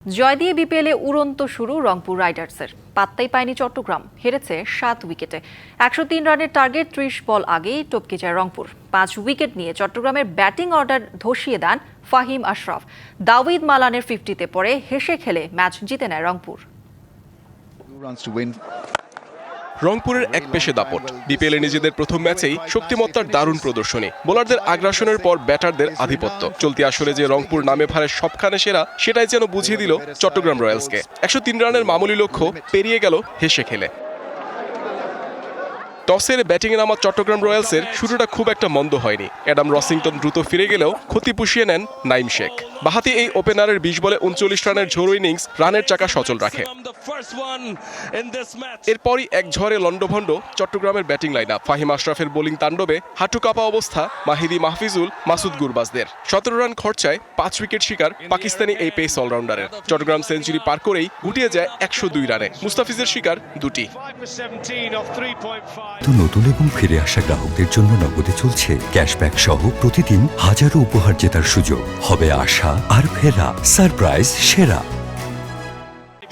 জয় দিয়ে বিপিএলে উড়ন্ত শুরু রংপুর রাইডার্সের। পাত্তাই পায়নি চট্টগ্রাম, হেরেছে 7 উইকেটে। 103 রানের টার্গেট 30 বল আগেই টপকে যায় রংপুর। 5 উইকেট নিয়ে চট্টগ্রামের ব্যাটিং অর্ডার ধসিয়ে দেন ফাহিম আশরাফ। দাউদ মালানের 50-তে পরে হেসে খেলে ম্যাচ জিতে নেয় রংপুর। রংপুরের এক পেশে দাপট। বিপিএলে নিজেদের প্রথম ম্যাচেই শক্তিমত্তার দারুণ প্রদর্শনী, বোলারদের আগ্রাসনের পর ব্যাটারদের আধিপত্য। চলতি আসরে যে রংপুর নামে ভারে সবখানে সেরা, সেটাই যেন বুঝিয়ে দিল চট্টগ্রাম রয়্যালসকে। 103 রানের মামুলি লক্ষ্য পেরিয়ে গেল হেসে খেলে। টসের ব্যাটিংয়ে নামা চট্টগ্রাম রয়্যালসের শুরুটা খুব একটা মন্দ হয়নি। অ্যাডাম রসিংটন দ্রুত ফিরে গেলেও ক্ষতি পুষিয়ে নেন নাইম শেখ। বাহাতি এই ওপেনারের 20 বলে 39 রানের ঝোড়ো ইনিংস রানের চাকা সচল রাখে। এরপরই এক ঝড়ে লন্ডভন্ড চট্টগ্রামের ব্যাটিং লাইন আপ। ফাহিম আশরাফের বোলিং তাণ্ডবে হাঁটু কাঁপা অবস্থা মাহিদি মাহফিজুল, মাসুদ গুরবাজদের। 17 রান খরচায় 5 উইকেট শিকার পাকিস্তানি এই পেস অলরাউন্ডারের। চট্টগ্রাম সেঞ্চুরি পার করেই গুটিয়ে যায় 102 রানে। মুস্তাফিজের শিকার দুটি। নতুন এবং ফিরে আসা গ্রাহকদের জন্য নগদে চলছে ক্যাশব্যাক সহ প্রতিদিন হাজারো উপহার জেতার সুযোগ। হবে আশা আর ফেরা, সারপ্রাইজ সেরা।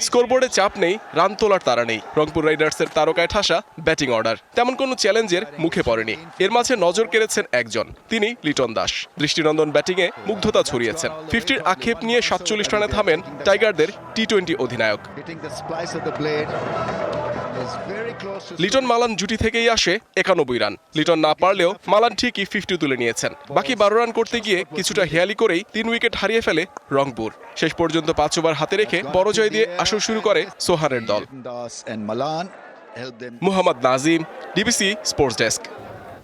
স্কোরবোর্ডে চাপ নেই, রান তোলার তাড়া নেই। রংপুর রাইডার্সের তারকায় ঠাসা ব্যাটিং অর্ডার তেমন কোনো চ্যালেঞ্জের মুখে পড়েনি। এর মাঝে নজর কেড়েছেন একজন, তিনি লিটন দাস। দৃষ্টিনন্দন ব্যাটিংয়ে মুগ্ধতা ছড়িয়েছেন। 50-র আক্ষেপ নিয়ে 47 রানে থামেন টাইগারদের টি-20 অধিনায়ক। লিটন মালান জুটি থেকেই আসে 91 রান। লিটন না পারলেও মালান ঠিকই 50 তুলে নিয়েছেন। বাকি 12 রান করতে গিয়ে কিছুটা হেয়ালি করেই 3 উইকেট হারিয়ে ফেলে রংপুর। শেষ পর্যন্ত 5 ওভার হাতে রেখে বড় জয় দিয়ে আসর শুরু করে সোহানের দল। Muhammad Nazim, DBC sports desk.